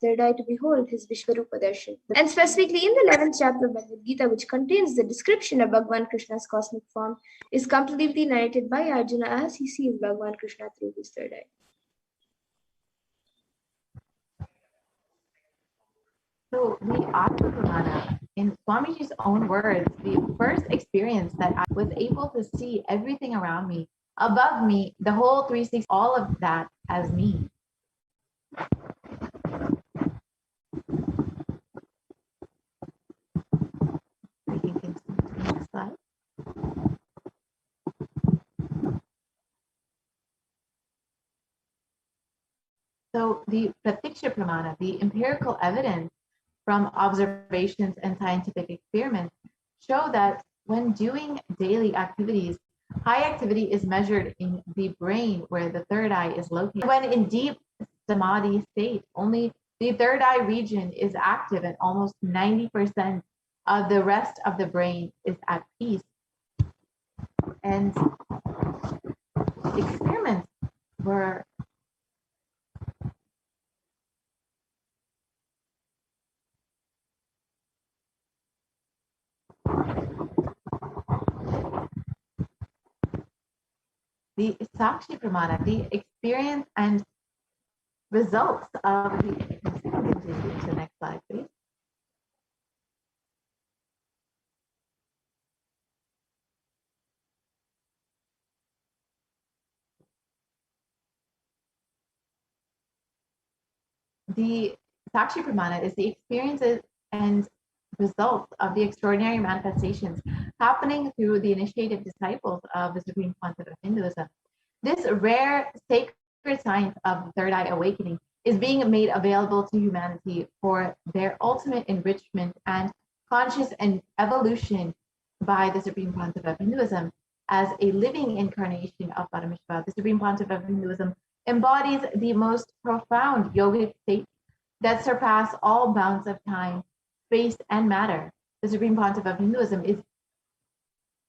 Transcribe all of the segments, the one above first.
third eye to behold his Vishvarupa darshan. And specifically in the 11th chapter of Bhagavad Gita, which contains the description of Bhagavan Krishna's cosmic form, is completely narrated by Arjuna as he sees Bhagavan Krishna through his third eye. So the Atma Pramana, in Swamiji's own words, the first experience that I was able to see everything around me, above me, the whole 360, all of that as me. We can continue to the next slide. So the Pratiksha Pramana, the empirical evidence from observations and scientific experiments, show that when doing daily activities, high activity is measured in the brain where the third eye is located. When in deep samadhi state, only the third eye region is active and almost 90% of the rest of the brain is at peace. And experiments were the Sakshi Pramana, the experience and results of the, to the next slide, please. The Sakshi Pramana is the experiences and results of the extraordinary manifestations happening through the initiated disciples of the Supreme Concept of Hinduism. This rare sacred science of the third eye awakening is being made available to humanity for their ultimate enrichment and conscious and evolution by the Supreme Concept of Hinduism. As a living incarnation of Paramashiva, the Supreme Concept of Hinduism embodies the most profound yogic states that surpass all bounds of time, space, and matter. The Supreme Concept of Hinduism is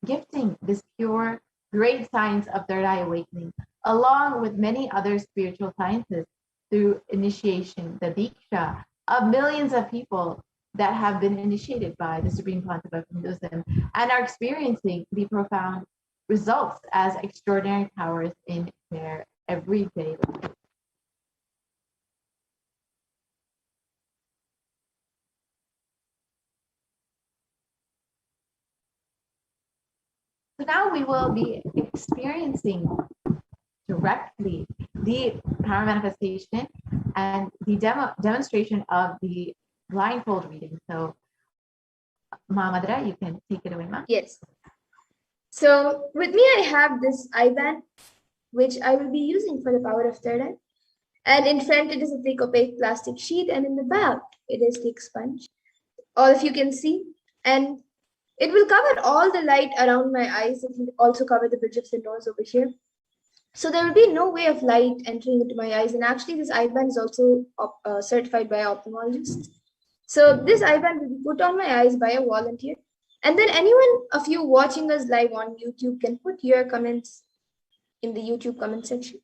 gifting this pure, great science of third eye awakening, along with many other spiritual sciences, through initiation, the Diksha, of millions of people that have been initiated by the Supreme Concept of Hinduism and are experiencing the profound results as extraordinary powers in their everyday life. So now we will be experiencing directly the power manifestation and the demonstration of the blindfold reading. So, Ma Madra, you can take it away, Ma. Yes. So with me, I have this eye band, which I will be using for the power of third eye. And in front, it is a thick opaque plastic sheet, and in the back, it is thick sponge. All of you can see. And it will cover all the light around my eyes. It will also cover the bridge of the nose over here. So there will be no way of light entering into my eyes. And actually, this eye band is also certified by an ophthalmologist. So this eye band will be put on my eyes by a volunteer. And then anyone of you watching us live on YouTube can put your comments in the YouTube comment section.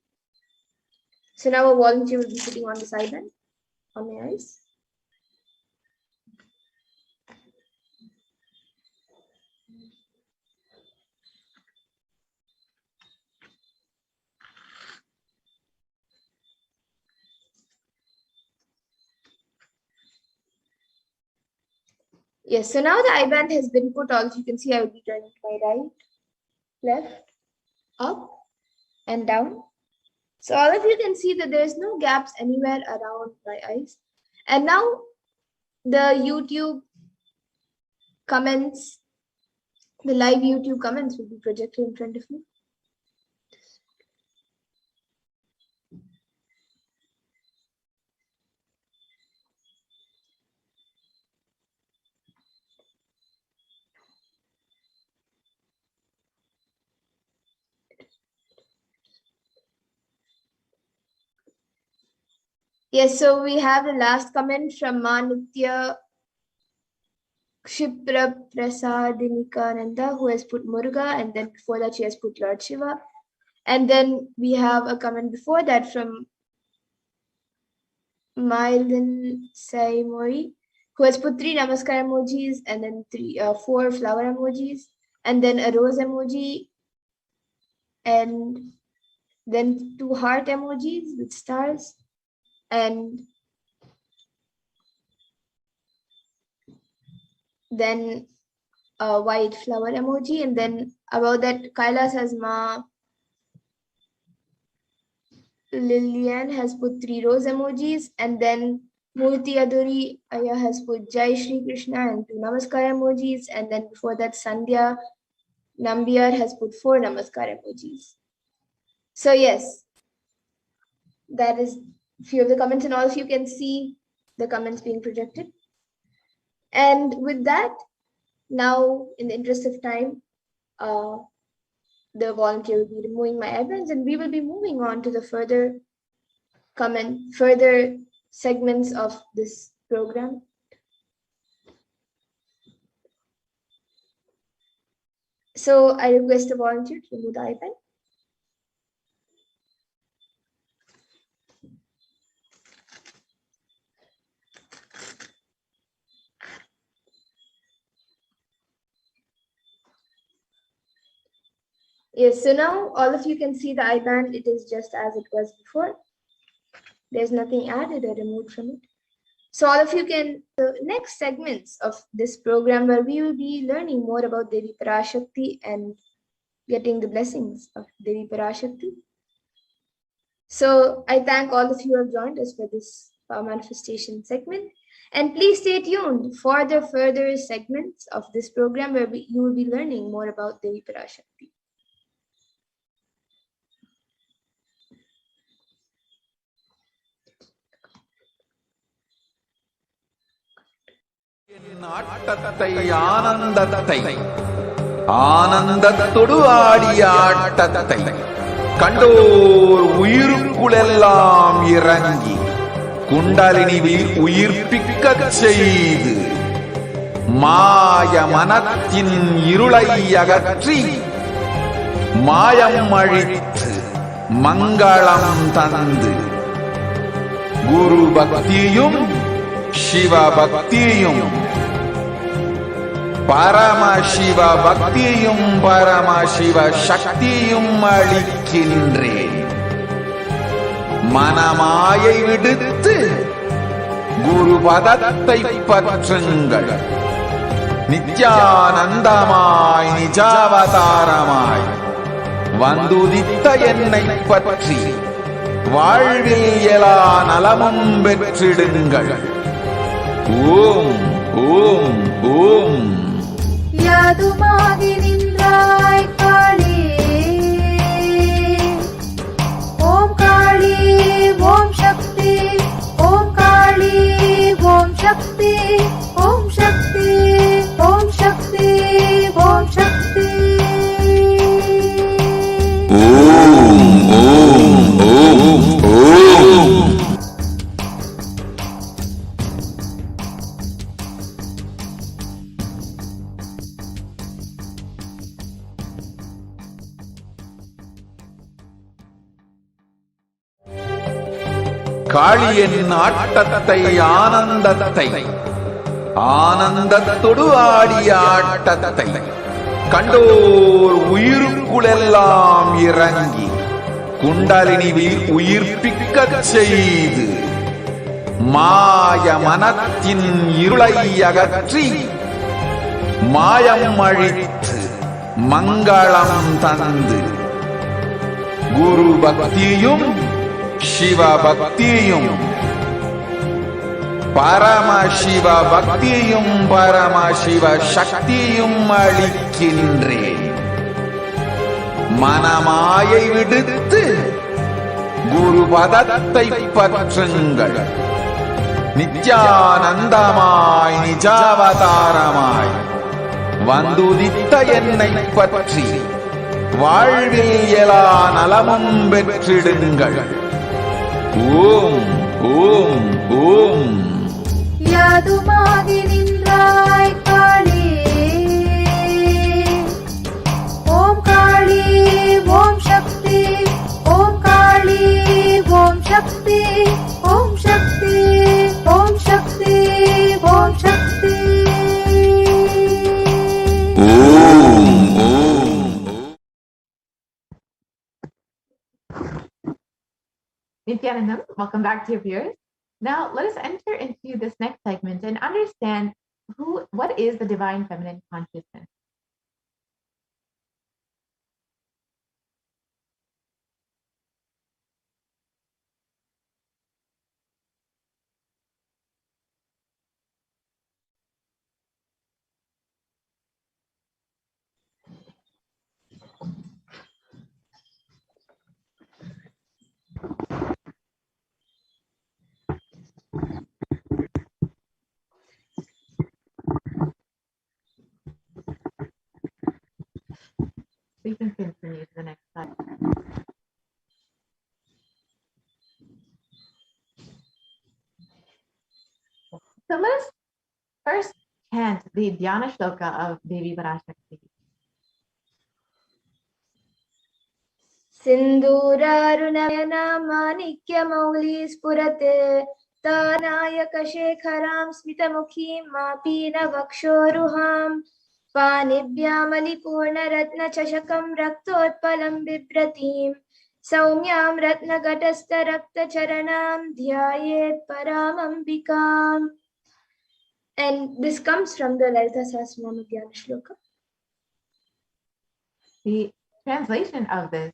So now a volunteer will be putting on this eye band on my eyes. Yes, so now the eye band has been put on. So you can see I will be turning to my right, left, up, and down. So all of you can see that there is no gaps anywhere around my eyes. And now the YouTube comments, the live YouTube comments will be projected in front of me. Yes, so we have the last comment from Ma Nitya Kshipra Prasadinikananda, who has put Muruga, and then before that she has put Lord Shiva. And then we have a comment before that from Mailin Saimori, who has put 3 namaskar emojis and then 4 flower emojis and then a rose emoji and then 2 heart emojis with stars and then a white flower emoji. And then about that, Kailas has Ma Lillian has put 3 rose emojis, and then Murti Aduri Aya has put Jai Shri Krishna and 2 namaskar emojis, and then before that Sandhya Nambiar has put 4 namaskar emojis. So yes, that is few of the comments, and all of you can see the comments being projected. And with that, now in the interest of time, the volunteer will be removing my evidence, and we will be moving on to the further segments of this program. So I request the volunteer to remove the iPad. Yes, so now all of you can see the IBAN. It is just as it was before. There's nothing added or removed from it. So all of you can, the next segments of this program where we will be learning more about Devi Parashakti and getting the blessings of Devi Parashakti. So I thank all of you who have joined us for this power manifestation segment. And please stay tuned for the further segments of this program where you will be learning more about Devi Parashakti. ஆட்டத்தை ஆனந்தத்தை ஆனந்தத்தொடு ஆடிய ஆட்டத்தை கண்டோர் உயிருக்குளெல்லாம் இறங்கி குண்டலினிவில் உயிர்ப்பிக்கச் செய்து மாய மனத்தின் இருளை அகற்றி மாயம் அழித்து மங்களம் தந்து குரு பக்தியும் சிவ பக்தியும் பரமசிவ பக்தியும் பரமசிவ சக்தியும் அளிக்கின்றேன். மனமாயை விடுத்து குரு பதத்தை பற்றுங்கள். நித்யானந்தமாய் நிஜாவதாரமாய் வந்துதித்த என்னை பற்றி வாழ்வில் எல்லா நலமும் பெற்றிடுங்கள். ஓம் ஓம் ஓம். யாதுமாகி நின்றாய் காளி, ஓம் காளி ஓம் சக்தி, ஓம் காளி ஓம் சக்தி, ஓம் சக்தி ஓம் சக்தி ஓம் சக்தி. ஓம் ஓம் ஓம் ஓம். காளியின் ஆட்டத்தை ஆனந்தத்தை ஆனந்தத்தொடு ஆடிய ஆட்டத்தை கண்டோர் உயிருக்குளெல்லாம் இறங்கி குண்டலினிவில் உயிர்ப்பிக்கச் செய்து மாய மனத்தின் இருளை அகற்றி மாயம் அழித்து மங்களம் தந்து குரு பக்தியும் சிவ பக்தியும் பரமசிவ பக்தியும் பரமசிவ சக்தியும் அளிக்கின்றேன். மனமாயை விடுத்து குரு பதத்தை பற்றுங்கள். நித்யானந்தமாய் நிஜாவதாரமாய் வந்துதித்த என்னை பற்றி வாழ்வில் எல்லா நலமும் பெற்றிடுங்கள். ஓம் ஓம் ஓம். யாதுமாகி நின்றாய் காளி, ஓம் காளி ஓம் சக்தி, ஓம் காளி ஓம் சக்தி, ஓம் சக்தி Nithyanandam, welcome back to your viewers. Now let us enter into this next segment and understand what is the divine feminine consciousness. We can continue to the next slide. So let us first chant the Dhyana Shloka of Devi Parashakti. सिन्दूरारुणयना माणिक्यमौली स्फुरते तानायकशेखरां स्मितमुखीं मापीनवक्षोरुहां पाणिभ्यामलिपूर्णरत्नचषकं रक्तोत्पलं बिभ्रतीं सौम्यां रत्नघटस्थरक्तचरणां ध्यायेत् परामम्बिकाम्. And this comes from the Lalita Sahasranama Dhyana Shloka. The translation of this: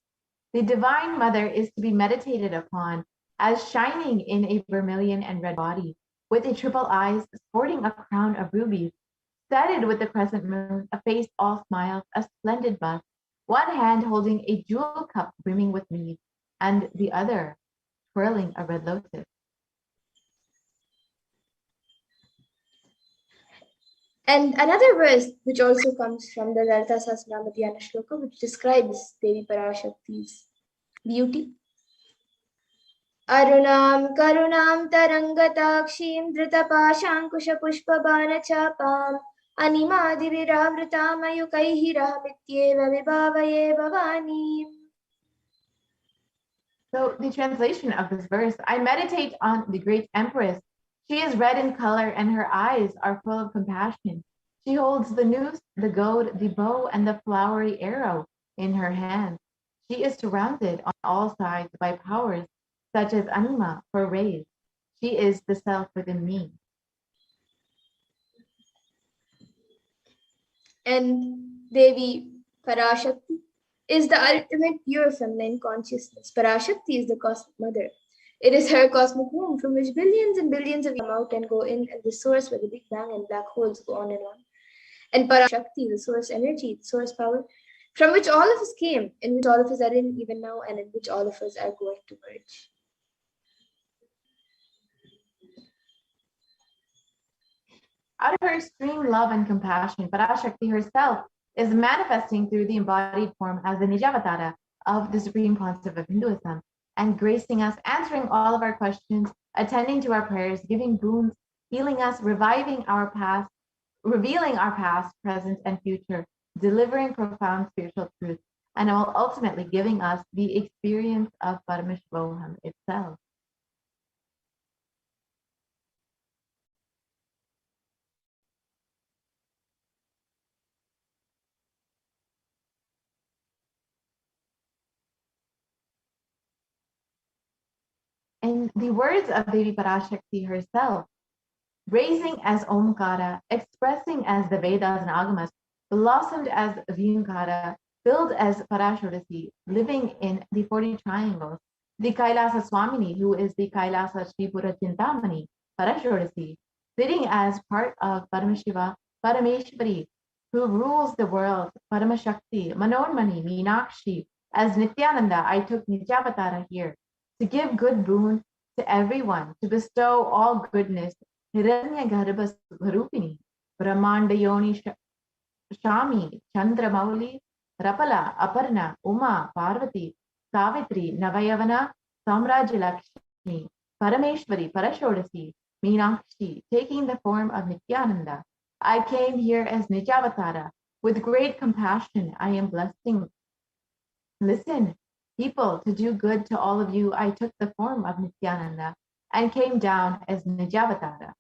the Divine Mother is to be meditated upon as shining in a vermilion and red body, with a triple eyes, sporting a crown of rubies, studded with the crescent moon, a face all smiles, a splendid bust, one hand holding a jewel cup brimming with mead, and the other twirling a red lotus. And another verse which also comes from the Lalita Sahasranama Dhyana Shloka, which describes Devi Parashakti's beauty. Arunam karunam tarangatakshim dhrutapashankushapushpabanachapam animadiviravrutam ayukaihi rahamityeva vibhavaye bhavani. So the translation of this verse: I meditate on the great empress. She is red in color and her eyes are full of compassion. She holds the noose, the goad, the bow, and the flowery arrow in her hands. She is surrounded on all sides by powers such as anima for rays. She is the self within me. And Devi Parashakti is the ultimate pure feminine consciousness. Parashakti is the cosmic mother. It is her cosmic womb from which billions and billions of come out and go in, and the source where the Big Bang and black holes go on and on. And Parashakti, the source energy, the source power, from which all of us came, in which all of us are in even now, and in which all of us are going to merge. Out of her extreme love and compassion, Parashakti herself is manifesting through the embodied form as the Nijavatara of the Supreme Pontiff of Hinduism, and gracing us, answering all of our questions, attending to our prayers, giving boons, healing us, reviving our past, revealing our past, present, and future, delivering profound spiritual truths, and ultimately giving us the experience of Paramashivoham itself. In the words of Devi Parashakti herself, raising as Omkara, expressing as the Vedas and Agamas, blossomed as Vyumkara, filled as Parashurasi, living in the 40 triangles, the Kailasa Swamini, who is the Kailasa Sripura Chintamani, Parashurasi, sitting as part of Paramashiva, Parameshwari, who rules the world, Paramashakti, Manormani, Meenakshi. As Nithyananda, I took Nijavatara here to give good boon to everyone, to bestow all goodness. Hiranya Garbha Swarupini, Brahmanda Yoni Shami, Chandra Mauli, Rapala, Aparna, Uma, Parvati, Savitri, Navayavana, Samraj Lakshmi, Parameshwari, Parashodasi, Meenakshi, taking the form of Nithyananda. I came here as Nijavatara. With great compassion, I am blessing. Listen, people, to do good to all of you, I took the form of Nithyananda and came down as Nijavatara.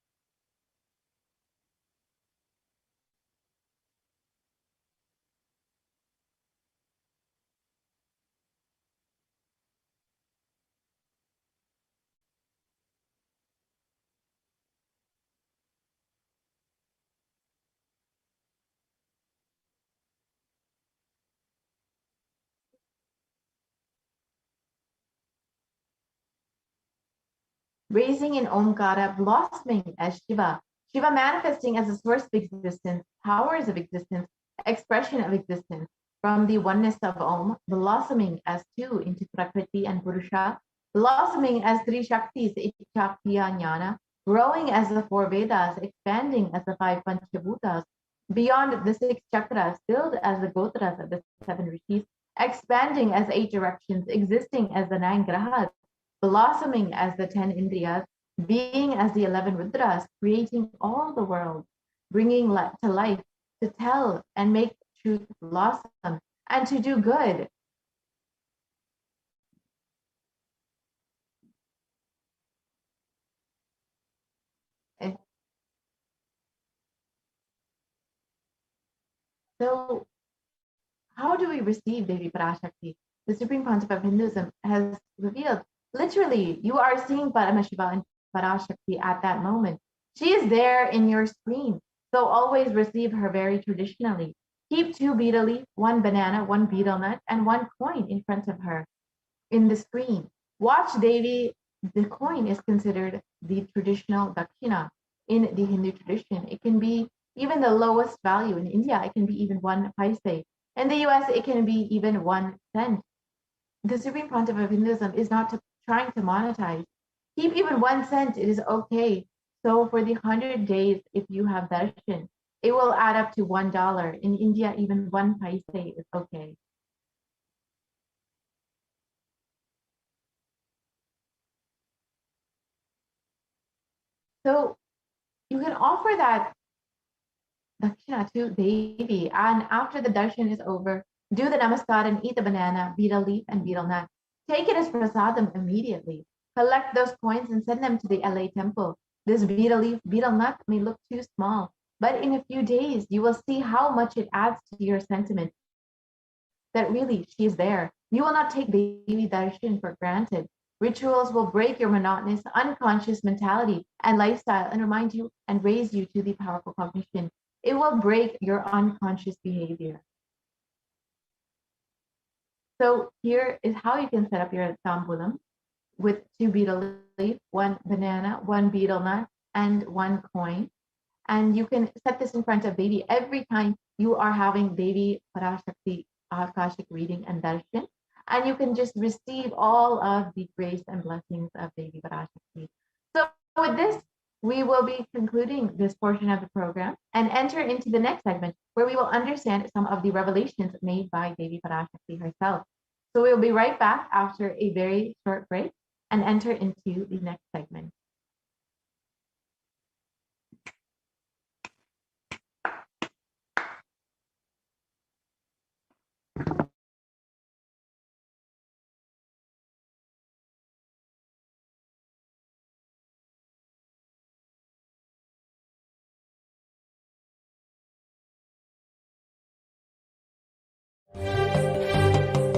raising in Omkara, blossoming as Shiva. Shiva manifesting as the source of existence, powers of existence, expression of existence, from the oneness of Om, blossoming as two into Prakriti and Purusha, blossoming as three Shaktis, Ichakya Jnana, growing as the four Vedas, expanding as the five Panchabhutas, beyond the six chakras, filled as the Gotras of the seven rishis, expanding as eight directions, existing as the nine grahas, blossoming as the 10 Indriyas, being as the 11 Rudras, creating all the world, bringing to life, to tell and make truth blossom, and to do good. So, how do we receive Devi Parashakti? The Supreme Concept of Hinduism has revealed, literally, you are seeing Paramashiva and Parashakti at that moment. She is there in your screen. So always receive her very traditionally. Keep 2 betel leaf, 1 banana, 1 betel nut, and 1 coin in front of her in the screen. Watch Devi. The coin is considered the traditional dakshina in the Hindu tradition. It can be even the lowest value. In India, it can be even 1 paise. In the US, it can be even 1 cent. The Supreme Concept of Hinduism is not trying to monetize. Keep even 1 cent, it is okay. So for the 100 days, if you have darshan, it will add up to $1. In India, even 1 paise is okay. So you can offer that dakshina to Devi, and after the darshan is over, do the namaskar and eat the banana, betel leaf, and betel nut. Take it as prasadam immediately. Collect those coins and send them to the LA temple. This betel leaf, betel nut may look too small, but in a few days, you will see how much it adds to your sentiment that really she is there. You will not take Devi darshan for granted. Rituals will break your monotonous, unconscious mentality and lifestyle and remind you and raise you to the powerful cognition. It will break your unconscious behavior. So here is how you can set up your tambulam with 2 betel leaf, 1 banana, 1 betel nut, and 1 coin. And you can set this in front of Devi every time you are having Devi Parashakti Akashic reading and darshan. And you can just receive all of the grace and blessings of Devi Parashakti. So with this, we will be concluding this portion of the program and enter into the next segment where we will understand some of the revelations made by Devi Parashakti herself. So we'll be right back after a very short break and enter into the next segment.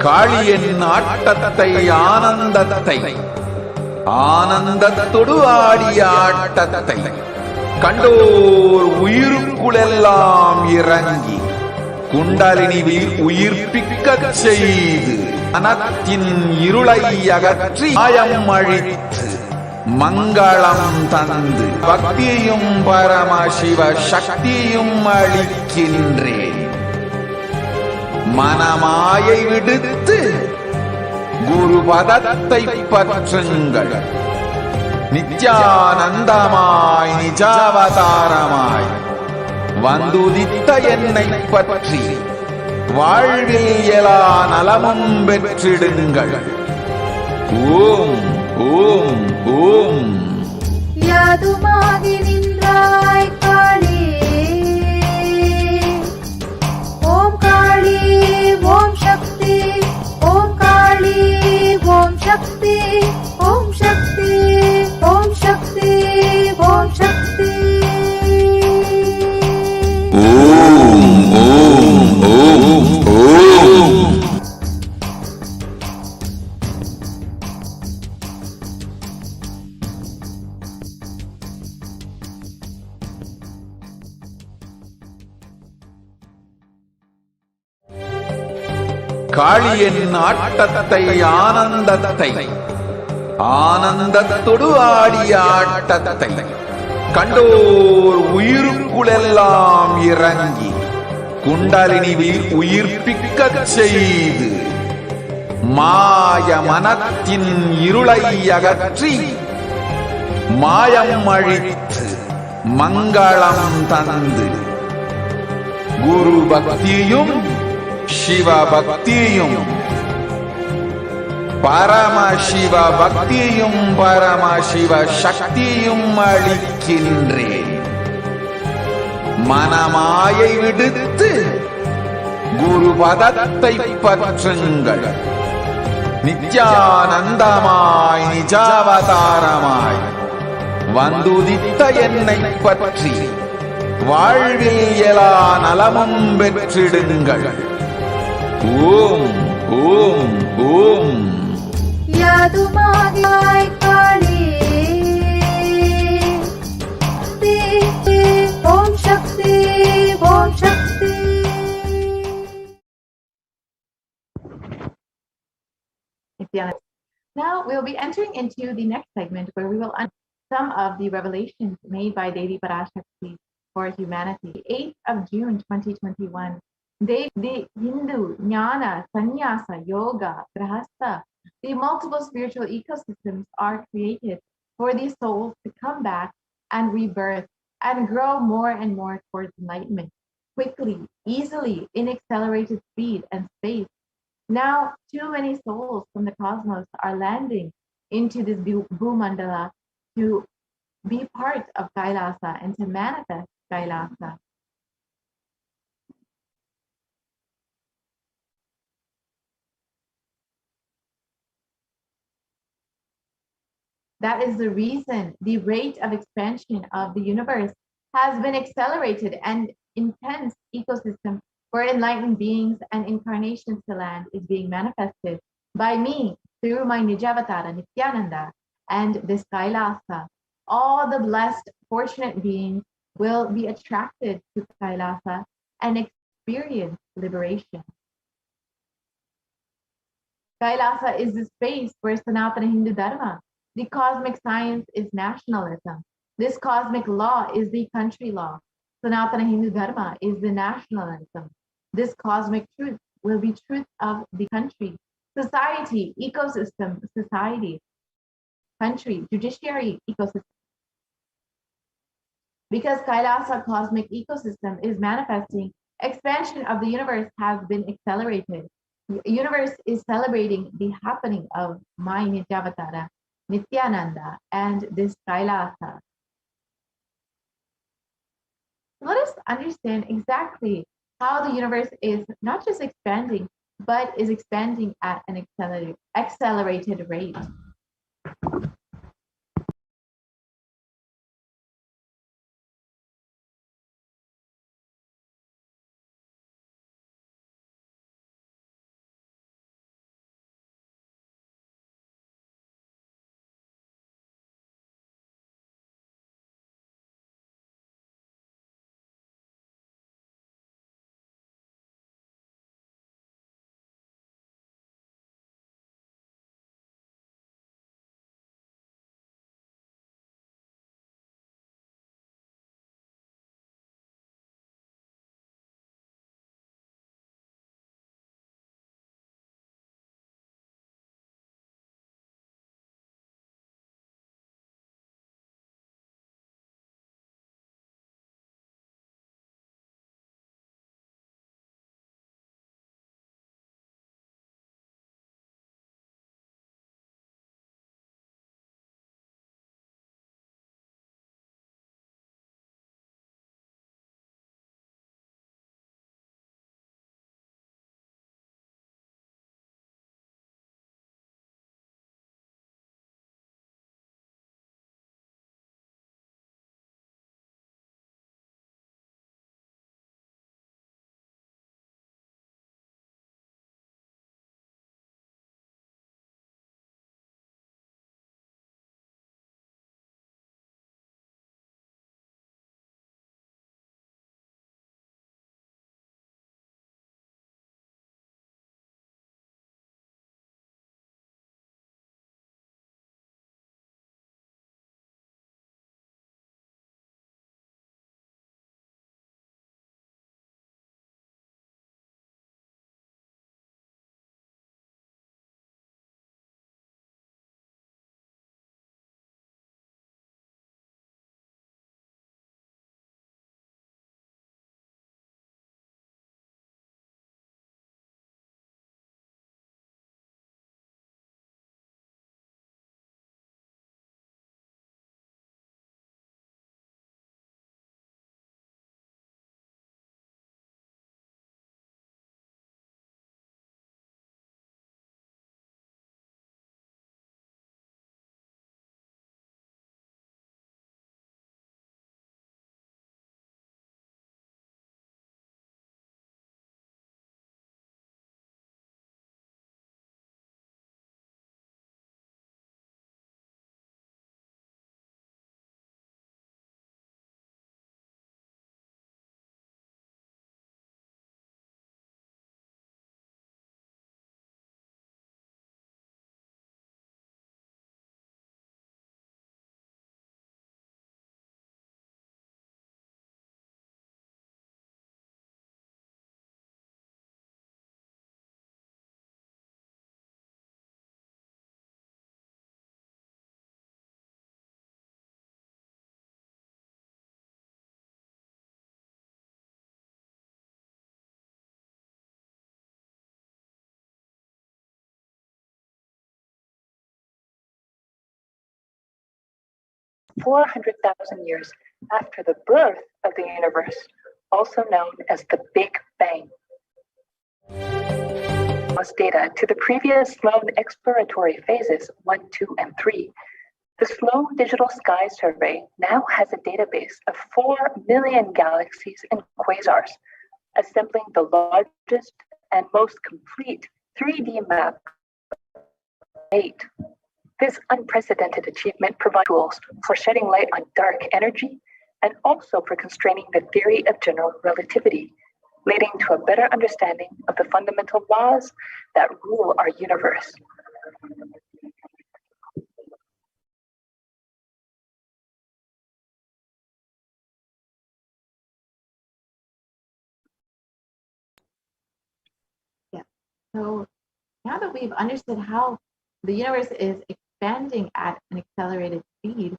காளியின் ஆட்டத்தை ஆனந்தத்தை ஆனந்தத்தொடு ஆடிய ஆட்டத்தை கண்டோர் உயிருக்குளெல்லாம் இறங்கி குண்டலினி உயிர்ப்பிக்கச் செய்து அனத்தின் இருளை அகற்றி மாயம் அழித்து மங்களம் தந்து பக்தியும் பரமசிவ சக்தியும் அளிக்கின்றேன். மனமாயை விடுத்து குருபதத்தை பற்றுங்கள். நித்யானந்தமாய் நிஜாவதாரமாய் வந்துதித்த என்னை பற்றி வாழ்வில் எல்லா நலமும் பெற்றிடுங்கள். ஓம் ஓம் ஓம். யாதுமாகி நின்றாய் காளி, ஓம் காளி ஓம் சக்தி, ஓம் காளி ஓம் சக்தி, ஓம் சக்தி ஓம் சக்தி ஓம் சக்தி. ஓம் ஓம் ஓம் ஓம். காளியின் ஆட்டத்தை ஆனந்தத்தை ஆனந்தத்தொடு ஆடிய ஆட்டத்தை கண்டோர் உயிருக்குளெல்லாம் இறங்கி குண்டலினி உயிர்ப்பிக்கச் செய்து மாய மனத்தின் இருளை அகற்றி மாயம் அழித்து மங்களம் தந்து குரு பக்தியும் சிவ பக்தியும் பரமசிவ பக்தியும் பரமசிவ சக்தியும் அளிக்கின்றேன். மனமாயை விடுத்து குரு பதத்தை பற்றுங்கள். நித்யானந்தமாய் நிஜாவதாரமாய் வந்துதித்த என்னை பற்றி வாழ்வில் எல்லா நலமும் பெற்றிடுங்கள். ஓம் ஓம் ஓம். யாதுமாகியாய் காளி ஓம் சக்தி ஓம் சக்தி. Now we'll be entering into the next segment where we will uncover some of the revelations made by Devi Parashakti for humanity. 8th of June 2021. The Hindu, Jnana, Sannyasa, Yoga, Grahastha, the multiple spiritual ecosystems are created for these souls to come back and rebirth and grow more and more towards enlightenment, quickly, easily, in accelerated speed and space. Now, too many souls from the cosmos are landing into this Bhumandala to be part of Kailasa and to manifest Kailasa. That is the reason the rate of expansion of the universe has been accelerated, and intense ecosystem for enlightened beings and incarnations to land is being manifested by me through my Nijavatara Nithyananda and this Kailasa. All the blessed, fortunate beings will be attracted to Kailasa and experience liberation. Kailasa is the space where Sanatana Hindu Dharma, the cosmic science, is nationalism. This cosmic law is the country law. Sanatana Hindu Dharma is the nationalism. This cosmic truth will be truth of the country, society, ecosystem, society, country, judiciary, ecosystem. Because Kailasa cosmic ecosystem is manifesting, expansion of the universe has been accelerated. The universe is celebrating the happening of my Nijavatara, Nithyananda, and this Kailasa. Let us understand exactly how the universe is not just expanding, but is expanding at an accelerated rate. 400,000 years after the birth of the universe, also known as the Big Bang. Was data to the previous Sloan exploratory phases 1, 2, and 3. The Sloan Digital Sky Survey now has a database of 4 million galaxies and quasars, assembling the largest and most complete 3D map. 8. This unprecedented achievement provides tools for shedding light on dark energy and also for constraining the theory of general relativity, leading to a better understanding of the fundamental laws that rule our universe. Yeah. So now that we've understood how the universe is expanding at an accelerated speed,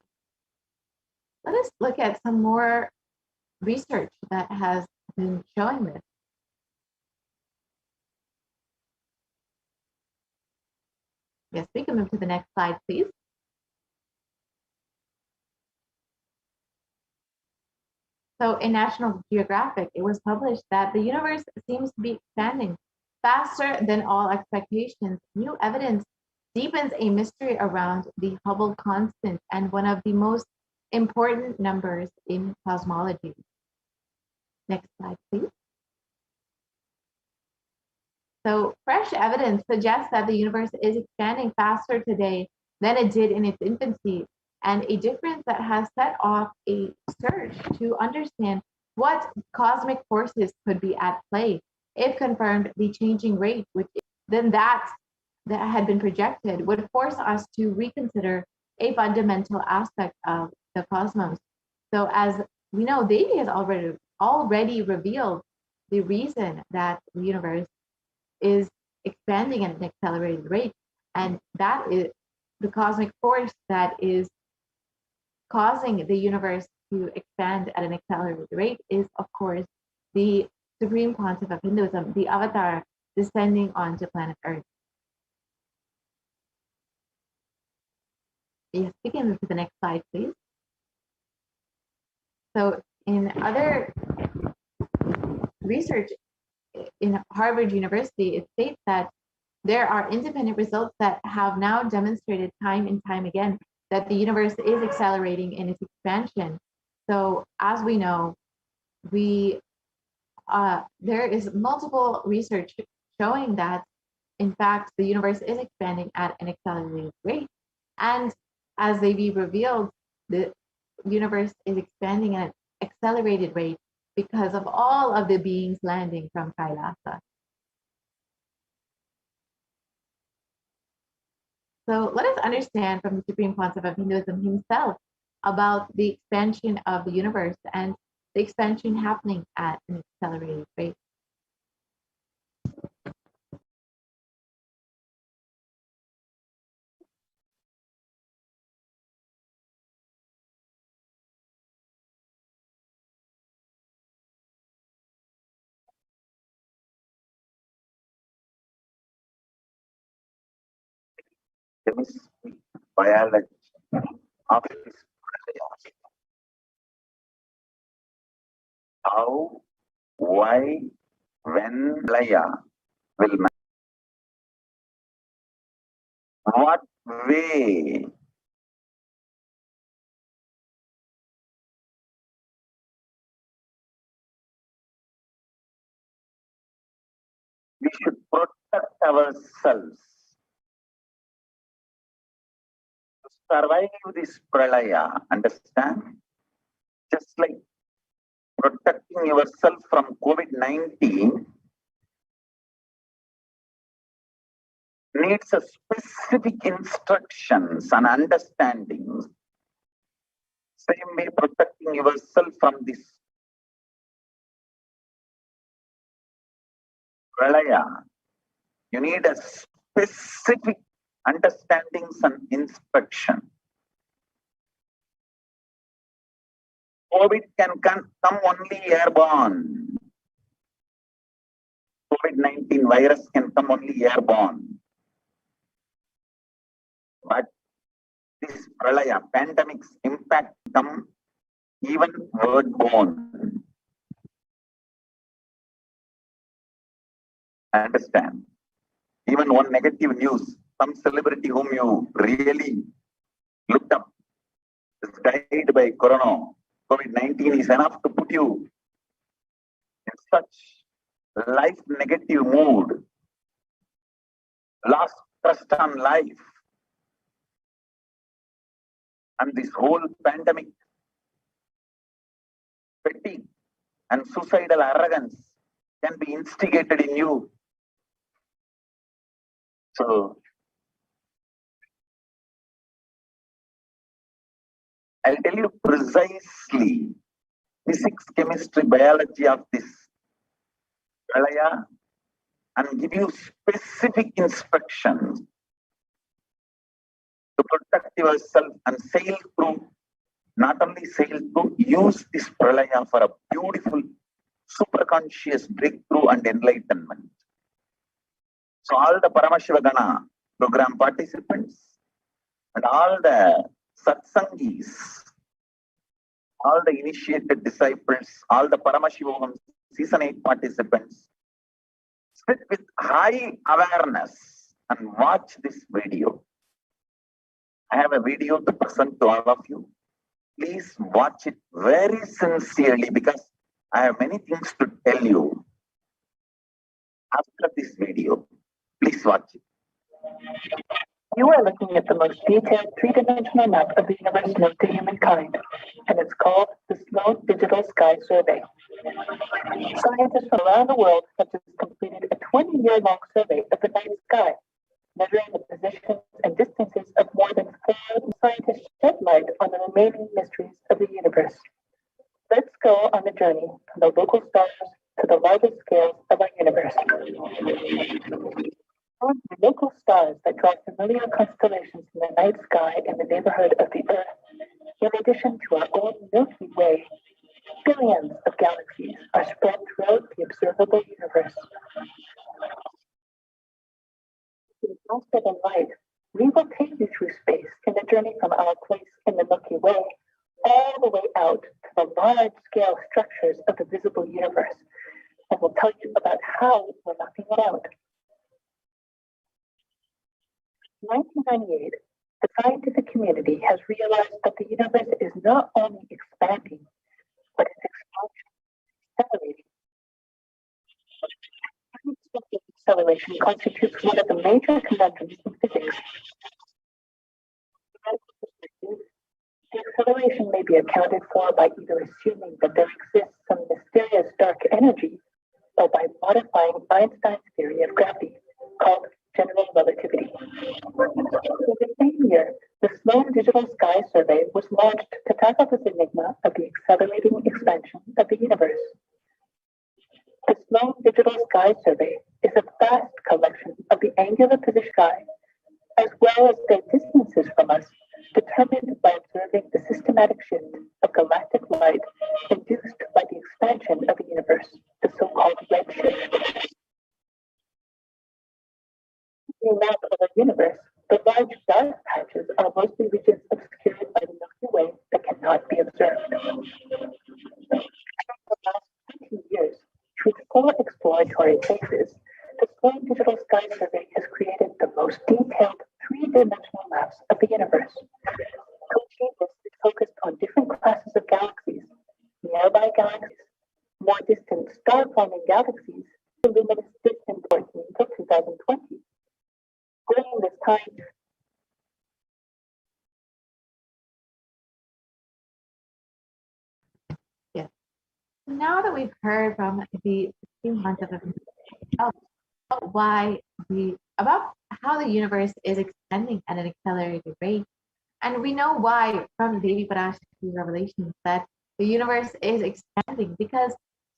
let us look at some more research that has been showing this. Yes, we can move to the next slide, please. So in National Geographic, it was published that the universe seems to be expanding faster than all expectations. New evidence deepens a mystery around the Hubble constant and one of the most important numbers in cosmology. Next slide, please. So fresh evidence suggests that the universe is expanding faster today than it did in its infancy, and a difference that has set off a search to understand what cosmic forces could be at play. If confirmed, the changing rate, which then that had been projected, would force us to reconsider a fundamental aspect of the cosmos. So as we know, Devi has already revealed the reason that the universe is expanding at an accelerated rate, and that is the cosmic force that is causing the universe to expand at an accelerated rate is, of course, the Supreme Pontiff of Hinduism, the Avatar descending onto planet Earth. Yes, we can move to the next slide, please. So in other research in Harvard University, it states that there are independent results that have now demonstrated time and time again that the universe is accelerating in its expansion. So as we know, there is multiple research showing that, in fact, the universe is expanding at an accelerated rate. And as they be revealed, the universe is expanding at an accelerated rate because of all of the beings landing from Kailasa. So let us understand from the Supreme Pontiff of Hinduism himself about the expansion of the universe and the expansion happening at an accelerated rate. Chemistry, biology of this chaos. How, why, when Laya will what way we should protect ourselves to survive this pralaya, understand? Just like protecting yourself from COVID-19 needs a specific instructions and understandings. Same way protecting yourself from this pralaya, you need a specific understandings and inspection. COVID can come only airborne. COVID-19 virus can come only airborne. But this pralaya, pandemic's impact become even word born. Understand? Even one negative news, some celebrity whom you really looked up is died by corona, COVID-19 is enough to put you in such life negative mood, lost trust on life. And this whole pandemic fatigue and suicidal arrogance can be instigated in you. So I'll tell you precisely physics, chemistry, biology of this pralaya and give you specific instructions to protect yourself and sail through, not only sail through, use this pralaya for a beautiful superconscious breakthrough and enlightenment. So all the Paramashivoham program participants and all the satsangis, all the initiated disciples, all the Paramashivoham season 8 participants, sit with high awareness and watch this video. I have a video to present to all of you. Please watch it very sincerely because I have many things to tell you after this video. Please watch it. You are looking at the most detailed three-dimensional map of the universe known to humankind, and it's called the Sloan Digital Sky Survey. Scientists from around the world have just completed a 20-year-long survey of the night sky, measuring the positions and distances of more than 4 scientists shed light on the remaining mysteries of the universe. Let's go on a journey from the local stars to the largest scales of our universe. The local stars that draw familiar constellations in the night sky in the neighborhood of the Earth, in addition to our own Milky Way, billions of galaxies are spread throughout the observable universe. Faster than light, we will take you through space in the journey from our place in the Milky Way all the way out to the large-scale structures of the visible universe, and we'll tell you about how we're mapping it out. In 1998, the scientific community has realized that the universe is not only expanding, but its expansion is accelerating. Unexpected acceleration constitutes one of the major conundrums in physics. The acceleration may be accounted for by either assuming that there exists some mysterious dark energy or by modifying Einstein's theory of gravity, called general relativity. In the same year, the Sloan Digital Sky Survey was launched to tackle this enigma of the accelerating expansion of the universe. The Sloan Digital Sky Survey is a vast collection of the angular position sky, as well as their distances from us, determined by observing the systematic shift of galactic light induced by the expansion of the universe, the so-called redshift. In the map of our universe, the large dark patches are mostly regions obscured by the Milky Way that cannot be observed. For the last 20 years, through 4 exploratory phases, the Sloan Digital Sky Survey has created the most detailed 3-dimensional maps of the universe. To achieve this, it focused on different classes of galaxies, nearby galaxies, more distant star-forming galaxies, and luminous distant working until 2020. During this time, Yes. Now that we've heard from the supreme concept of about how the universe is expanding at an accelerated rate, and we know why from Devi Parashakti revelations that the universe is expanding because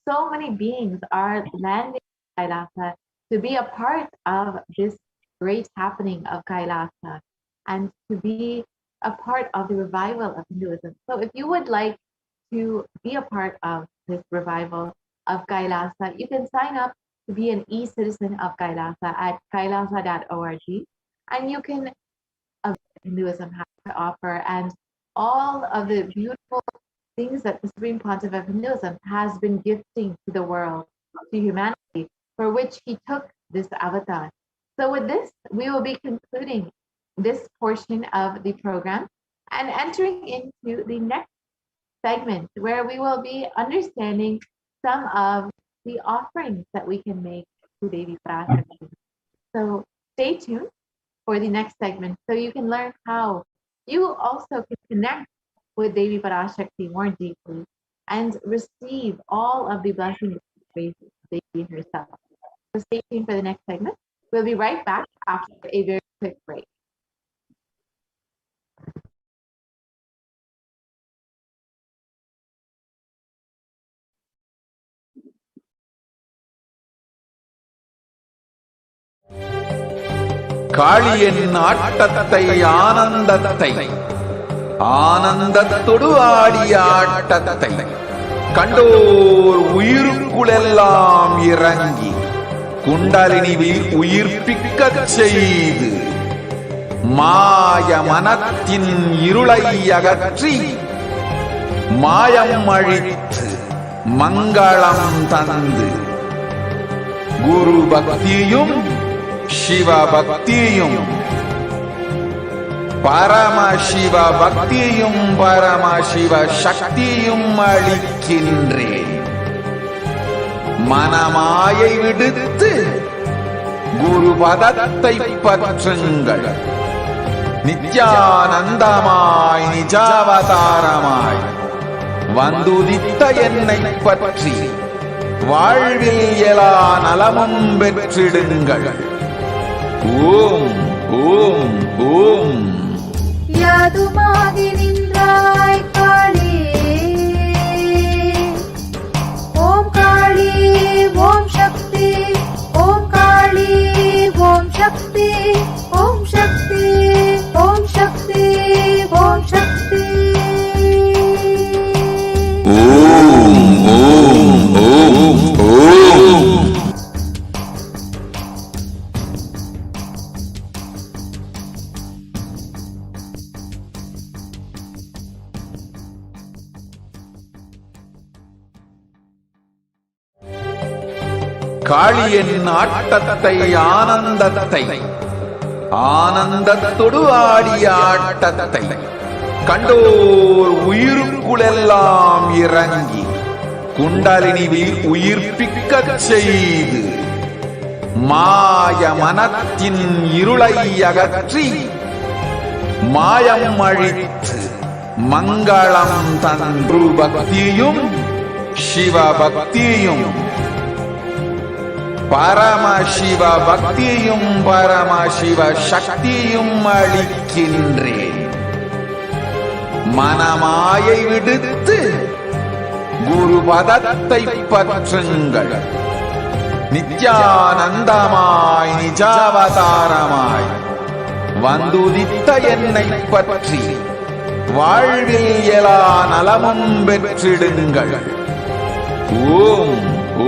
so many beings are landing in Kailasa to be a part of this great happening of Kailasa and to be a part of the revival of Hinduism. So if you would like to be a part of this revival of Kailasa, you can sign up to be an e-citizen of Kailasa at kailasa.org, and you can Hinduism to offer, and all of the beautiful things that the Supreme Pontiff of Hinduism has been gifting to the world, to humanity, for which he took this avatar. So with this, we will be concluding this portion of the program and entering into the next segment, where we will be understanding some of the offerings that we can make to Devi Parashakti. So stay tuned for the next segment so you can learn how you also can connect with Devi Parashakti more deeply and receive all of the blessings and graces of Devi herself. So stay tuned for the next segment. We'll be right back after a very quick break. காளியின் ஆட்டத்தை ஆனந்தத்தை ஆனந்தத்தொடு ஆடிய ஆட்டத்தை கண்டோர் உயிருக்குளெல்லாம் இறங்கி குண்டலினிவில் உயிர்ப்பிக்கச் செய்து மாய மனத்தின் இருளை அகற்றி மாயம் அழித்து மங்களம் தந்து குரு பக்தியும் சிவ பக்தியும் பரமசிவ பக்தியும் பரமசிவ சக்தியும் அளிக்கின்றேன். மனமாயை விடுத்து குரு பதத்தை பற்றுங்கள். நித்யானந்தமாய் நிஜாவதாரமாய் வந்துதித்த என்னை பற்றி வாழ்வில் எல்லா நலமும் பெற்றிடுங்கள். ஓம் ஓம் ஓம். யாதுமாகி நின்றாய் காளி, ஓம் காளி ஓம் சக்தி, ஓம் காளி ஓம் சக்தி, ஓம் சக்தி ஓம் சக்தி ஓம் சக்தி. ஓம் ஓம் ஓம் ஓம். காளியின் ஆட்டத்தை ஆனந்தத்தை ஆனந்தத்தொடு ஆடிய ஆட்டத்தை கண்டோர் உயிருக்குளெல்லாம் இறங்கி குண்டலினிவில் உயிர்ப்பிக்கச் செய்து மாய மனத்தின் இருளை அகற்றி மாயம் அழித்து மங்களம் தந்து பக்தியும் சிவ பக்தியும் பரமசிவ பக்தியும் பரமசிவ சக்தியும் அளிக்கின்றேன். மனமாயை விடுத்து குரு பதத்தை பற்றுங்கள். நித்யானந்தமாய் நிஜாவதாரமாய் வந்துதித்த என்னை பற்றி வாழ்வில் எல்லா நலமும் பெற்றிடுங்கள். ஓம்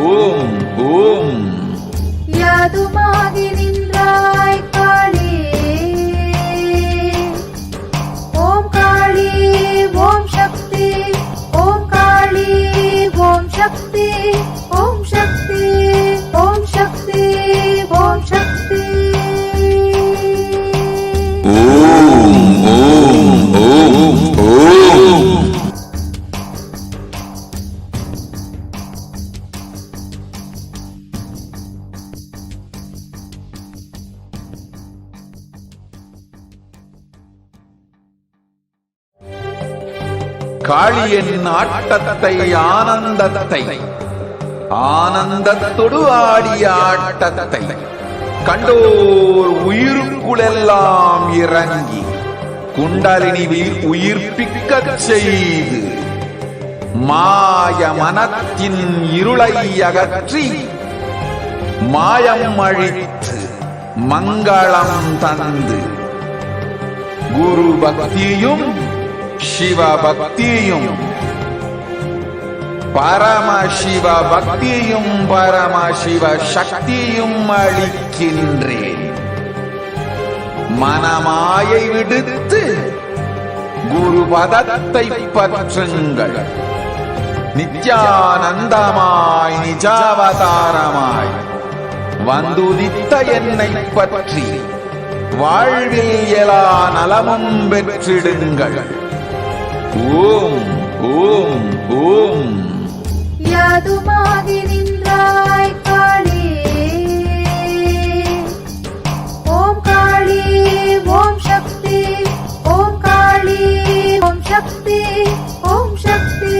ஓம் ஓம். யாதுமாகி நின்றாய் காளி, ஓம் காளி ஓம் சக்தி, ஓம் காளி ஓம் சக்தி, ஓம் சக்தி ஓம் சக்தி ஓம் சக்தி. ஓம் ஓம் ஓம் ஓம். காளியின் ஆட்டத்தை ஆனந்தத்தை ஆனந்தத்தொடு ஆடிய ஆட்டத்தை கண்டோர் உயிருக்குளெல்லாம் இறங்கி குண்டலினிவில் உயிர்ப்பிக்கச் செய்து மாய மனத்தின் இருளை அகற்றி மாயம் அழித்து மங்களம் தந்து குரு பக்தியும் சிவ பக்தியும் பரமசிவ பக்தியும் பரமசிவ சக்தியும் அளிக்கின்றேன். மனமாயை விடுத்து குரு பதத்தை பற்றுங்கள். நித்யானந்தமாய் நிஜாவதாரமாய் வந்துதித்த என்னை பற்றி வாழ்வில் எல்லா நலமும் பெற்றிடுங்கள். ஓம் ஓம் ஓம். யாதுமாகி நின்றாய் காளி, ஓம் காளி ஓம் சக்தி, ஓம் காளி ஓம் சக்தி, ஓம் சக்தி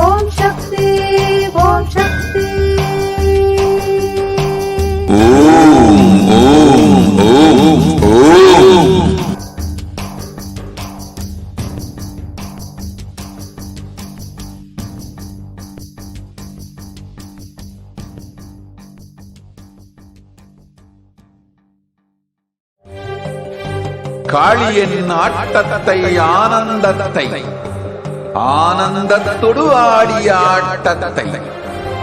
ஓம் சக்தி ஓம் சக்தி. ஓம் ஓம் ஓம் ஓம். காளியின் ஆட்டத்தை ஆனந்தத்தை ஆனந்தத்தொடு ஆடிய ஆட்டத்தை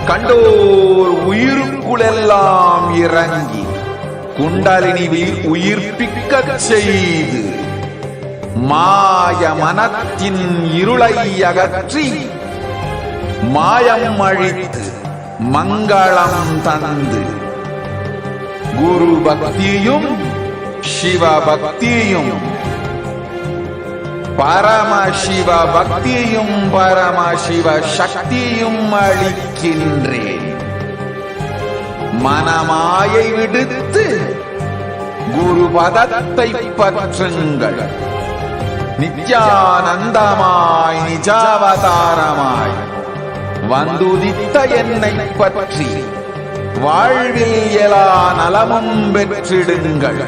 கண்டோர் உயிருக்குளெல்லாம் இறங்கி குண்டலினிவில் உயிர்ப்பிக்கச் செய்து மாய மனத்தின் இருளை அகற்றி மாயம் அழித்து மங்களம் தந்து குரு பக்தியும் சிவ பக்தியும் பரமசிவ பக்தியும் பரமசிவ சக்தியும் அளிக்கின்றேன். மனமாயை விடுத்து குரு பதத்தை பற்றுங்கள். நித்யானந்தமாய் நிஜாவதாரமாய் வந்துதித்த என்னை பற்றி வாழ்வில் எல்லா நலமும் பெற்றிடுங்கள்.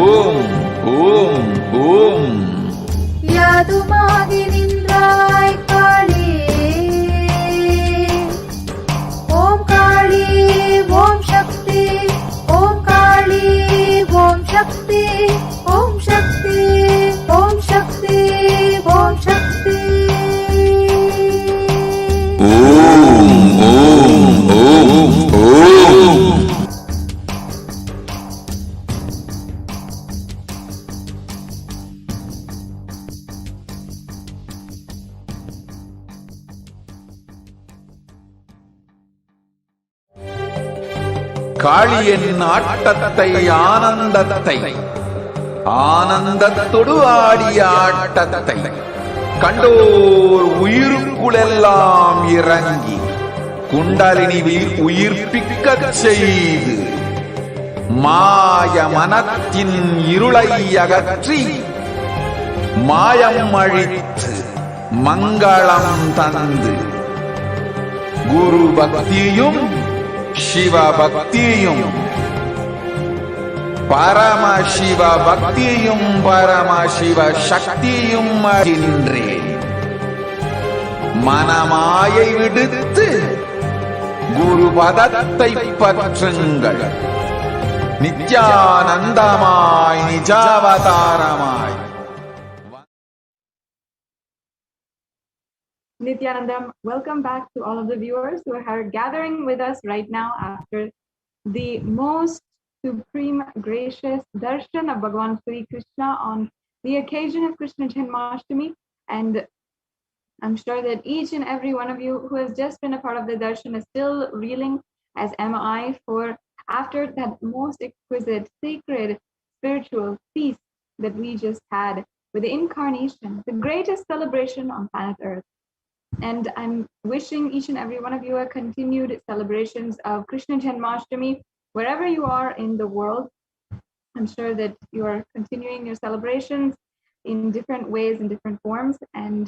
ஓம் ஓம் ஓம். யாதுமாகி நின்றாய் காளி, ஓம் காளி ஓம் சக்தி, ஓம் காளி ஓம் சக்தி, ஓம் சக்தி ஓம் சக்தி ஓம் சக்தி. ஓம் ஓம் ஓம் ஓம். காளியின் ஆட்டத்தை ஆனந்தத்தை ஆனந்தத்தொடு ஆடிய ஆட்டத்தை கண்டோர் உயிருக்குளெல்லாம் இறங்கி குண்டலினிவில் உயிர்ப்பிக்கச் செய்து மாய மனத்தின் இருளை அகற்றி மாயம் அழித்து மங்களம் தந்து குரு பக்தியும் சிவ பக்தியும் பரமசிவ பக்தியும் பரமசிவ சக்தியும் அளிக்கின்றேன். மனமாயை விடுத்து குரு பதத்தை பற்றுங்கள். நித்யானந்தமாய் நிஜாவதாரமாய். Nithyanandam, welcome back to all of the viewers who are gathering with us right now after the most supreme gracious darshan of Bhagavan Sri Krishna on the occasion of Krishna Janmashtami. And I'm sure that each and every one of you who has just been a part of the darshan is still reeling, as am I, for after that most exquisite, sacred, spiritual feast that we just had with the incarnation, the greatest celebration on planet Earth. And I'm wishing each and every one of you a continued celebrations of Krishna Janmashtami wherever you are in the world. I'm sure that you are continuing your celebrations in different ways, in different forms, and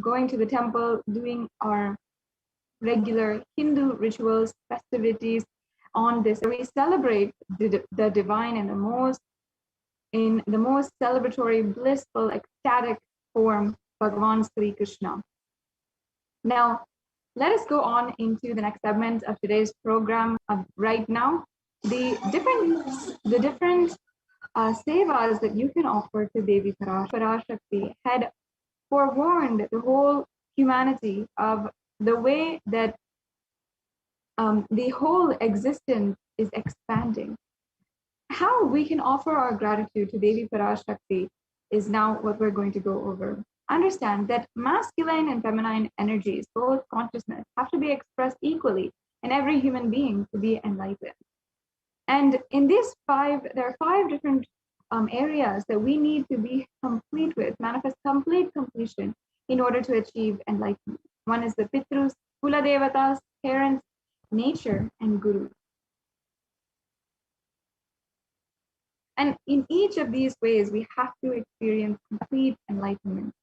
going to the temple, doing our regular Hindu rituals, festivities on this. We celebrate the divine in the most celebratory, blissful, ecstatic form, Bhagavan Sri Krishna. Now, let us go on into the next segment of today's program. Right now, the different sevas that you can offer to Devi Parashakti had forewarned the whole humanity of the way that the whole existence is expanding. How we can offer our gratitude to Devi Parashakti is now what we're going to go over. Understand that masculine and feminine energies, both consciousness, have to be expressed equally in every human being to be enlightened. And in these there are 5 different areas that we need to be complete with, manifest complete completion in order to achieve enlightenment. One is the Pitrus, Kula Devatas, parents, nature, and Guru. And in each of these ways, we have to experience complete enlightenment.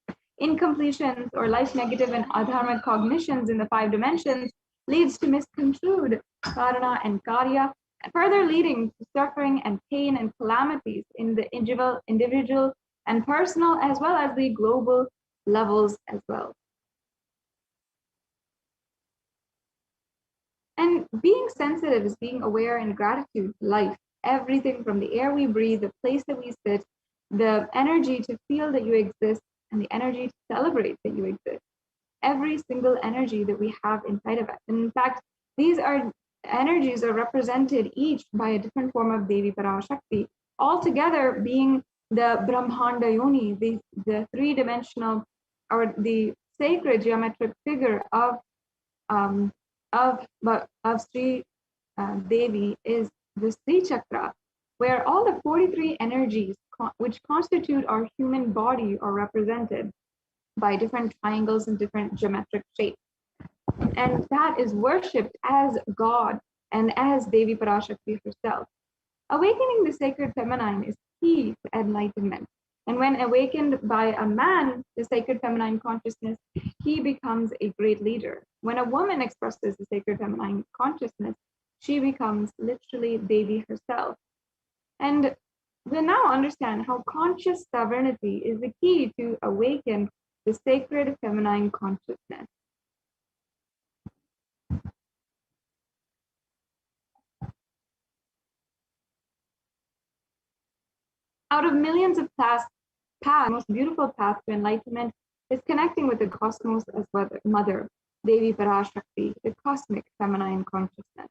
Incompletions or life negative and adharmic cognitions in the 5 dimensions leads to misconstrued karana and karya, further leading to suffering and pain and calamities in the individual and personal, as well as the global levels as well. And being sensitive is being aware and gratitude to life, everything from the air we breathe, the place that we sit, the energy to feel that you exist, and the energy to celebrate that you exist. Every single energy that we have inside of us. And in fact, these energies are represented each by a different form of Devi Parashakti, all together being the Brahmanda Yoni, the 3-dimensional or the sacred geometric figure of Sri Devi is the Sri Chakra, where all the 43 energies which constitute our human body are represented by different triangles and different geometric shapes. And that is worshipped as God and as Devi Parashakti herself. Awakening the sacred feminine is key to enlightenment. And when awakened by a man, the sacred feminine consciousness, he becomes a great leader. When a woman expresses the sacred feminine consciousness, she becomes literally Devi herself. And we now understand how conscious sovereignty is the key to awaken the sacred feminine consciousness. Out of millions of paths, the most beautiful path to enlightenment is connecting with the cosmos as mother, Devi Parashakti, the cosmic feminine consciousness.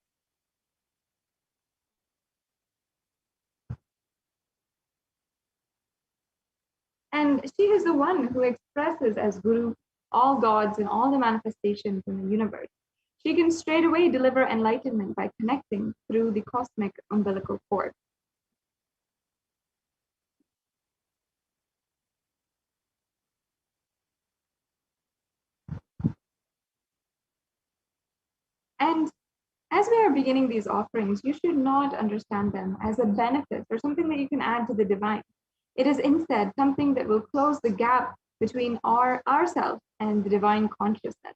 And she is the one who expresses as Guru all gods and all the manifestations in the universe. She can straight away deliver enlightenment by connecting through the cosmic umbilical cord. And as we are beginning these offerings, you should not understand them as a benefit or something that you can add to the divine. It is instead something that will close the gap between ourselves and the divine consciousness.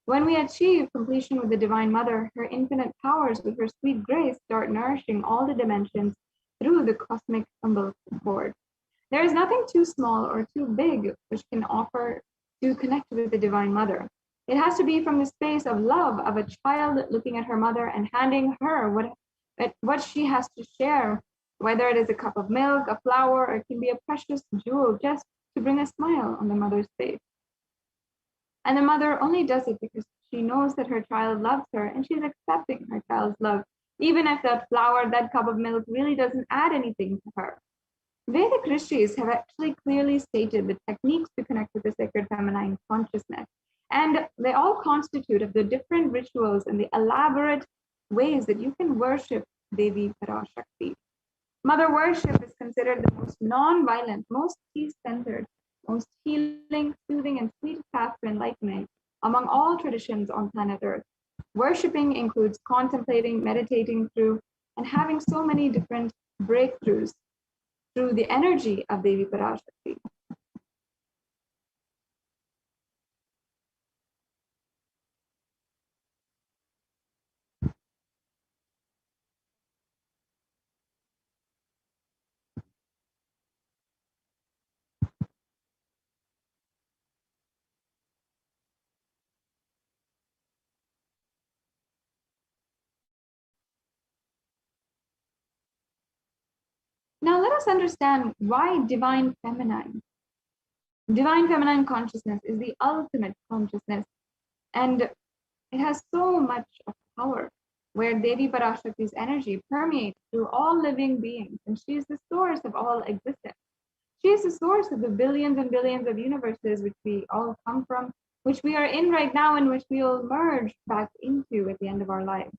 When we achieve completion with the Divine Mother, her infinite powers with her sweet grace start nourishing all the dimensions through the cosmic umbilical cord. There is nothing too small or too big which can offer to connect with the Divine Mother. It has to be from the space of love of a child looking at her mother and handing her what she has to share, whether it is a cup of milk, a flower, or it can be a precious jewel just to bring a smile on the mother's face. And the mother only does it because she knows that her child loves her and she's accepting her child's love, even if that flower, that cup of milk really doesn't add anything to her. Vedic rishis have actually clearly stated the techniques to connect with the sacred feminine consciousness. And they all constitute of the different rituals and the elaborate ways that you can worship Devi Parashakti. Mother worship is considered the most non-violent, most peace-centered, most healing, soothing, and sweet path to enlightenment among all traditions on planet Earth. Worshipping includes contemplating, meditating through, and having so many different breakthroughs through the energy of Devi Parashakti. Now let us understand why divine feminine. Divine feminine consciousness is the ultimate consciousness, and it has so much of power, where Devi Parashakti's energy permeates through all living beings, and she is the source of all existence. She is the source of the billions and billions of universes which we all come from, which we are in right now, and which we will merge back into at the end of our life.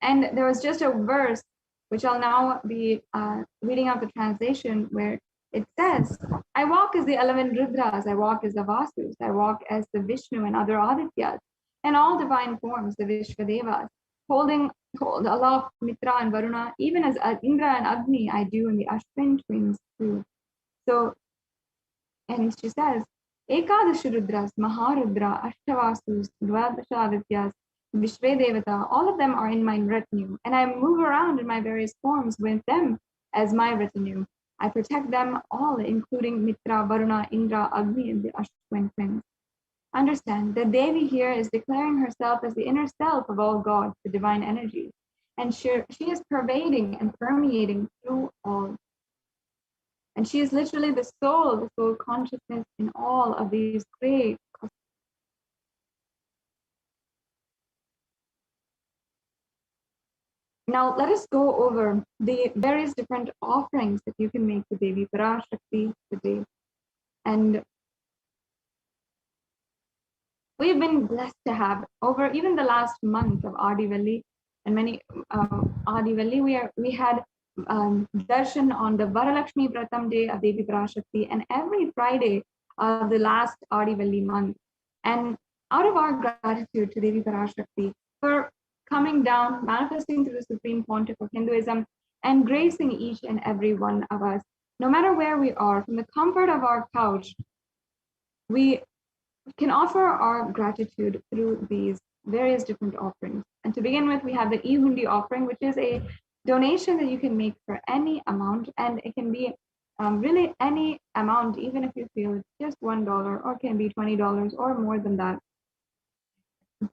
And there was just a verse, which I'll now be reading out the translation, where it says, I walk as the 11 Rudras, I walk as the Vasus, I walk as the Vishnu and other Adityas, and all divine forms, the Vishvadevas, hold aloft Mitra and Varuna, even as Indra and Agni I do, and the Ashwin twins too. So, and she says, Ekadash Rudras, Maharudra, Ashtavasus, Dvadashadityas, Vishvedevata, all of them are in my retinue, and I move around in my various forms with them as my retinue. I protect them all, including Mitra, Varuna, Indra, Agni, and the Ashwin twins. Understand that Devi here is declaring herself as the inner self of all gods, the divine energy, and she is pervading and permeating through all. And she is literally the soul consciousness in all of these great. Now let us go over the various different offerings that you can make to Devi Parashakti today. And we've been blessed to have over even the last month of Adivalli and many Adivalli, we had darshan on the Varalakshmi Pratham day of Devi Parashakti and every Friday of the last Adivalli month. And out of our gratitude to Devi Parashakti for coming down, manifesting through the Supreme Pontiff of Hinduism, and gracing each and every one of us, no matter where we are, from the comfort of our couch, we can offer our gratitude through these various different offerings. And to begin with, we have the E-Hundi offering, which is a donation that you can make for any amount, and it can be really any amount, even if you feel it's just $1 or can be $20 or more than that.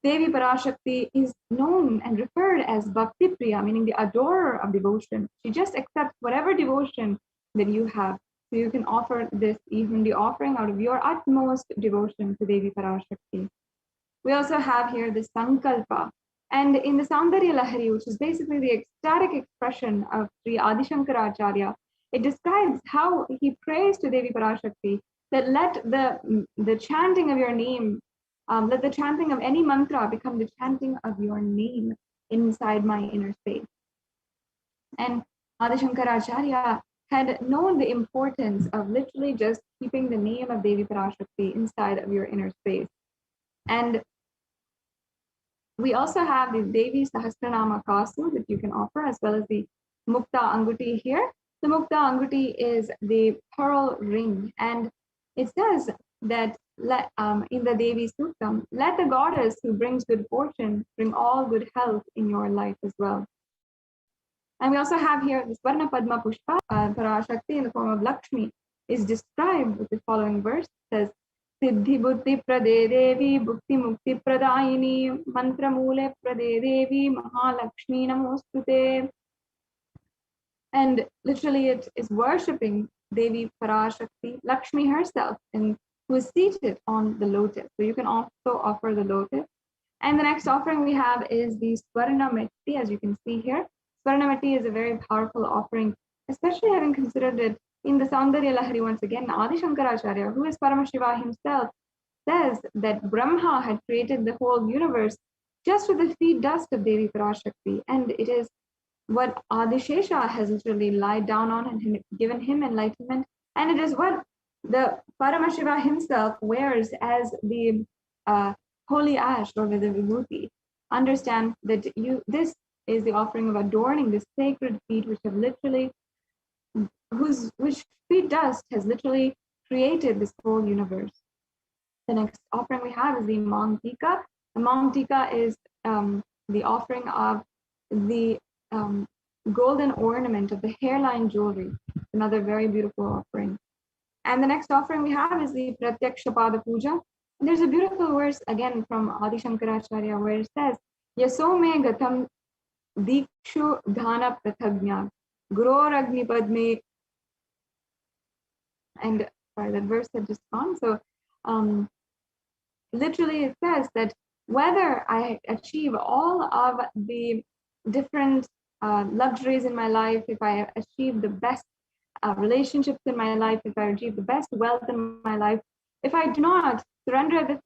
Devi Parashakti is known and referred as Bhakti Priya, meaning the adorer of devotion. She just accepts whatever devotion that you have. So you can offer this E-Hundi offering out of your utmost devotion to Devi Parashakti. We also have here the Sankalpa. And in the Saundarya Lahari, which is basically the ecstatic expression of Sri Adi Shankaracharya, it describes how he prays to Devi Parashakti that let the chanting of your name, let the chanting of any mantra become the chanting of your name inside my inner space. And Adi Shankaracharya had known the importance of literally just keeping the name of Devi Parashakti inside of your inner space. And we also have the Devi Sahasranama Kasu that you can offer, as well as the Mukta Anguti here. The Mukta Anguti is the pearl ring, and it says that in the Devi Suktam, let the goddess who brings good fortune bring all good health in your life as well. And we also have here the Swarna Padma Pushpa, Parashakti in the form of Lakshmi, is described with the following verse. It says, Siddhi Buddhi Prade Devi Bhukti Mukti Pradayini Mantra Mule Prade Devi Mahalakshmi Namostute. And literally it is worshipping Devi Parashakti, Lakshmi herself, and who is seated on the lotus. So you can also offer the lotus. And the next offering we have is the Swarna Metti, as you can see here. Swarna Metti is a very powerful offering, especially having considered it in the Saundarya Lahari once again. Adi Shankaracharya, who is Paramashiva himself, says that Brahma had created the whole universe just with the feet dust of Devi Parashakti. And it is what Adishesha has literally lied down on and given him enlightenment. And it is what the Paramashiva himself wears as the holy ash or the vibhuti. Understand that this is the offering of adorning the sacred feet, which have literally, which feet dust has literally created this whole universe. The next offering we have is the Mang Tika. The Mang Tika is the offering of the golden ornament of the hairline jewelry, another very beautiful offering. And the next offering we have is the Pratyaksha Pada Puja. And there's a beautiful verse again from Adi Shankaracharya where it says, Yaso me gatam dikshu dhana prathagnya gror agni padme. And sorry, that verse had just gone. So literally it says that whether I achieve all of the different luxuries in my life, if I achieve the best relationships in my life, if I achieve the best wealth in my life, if I do not surrender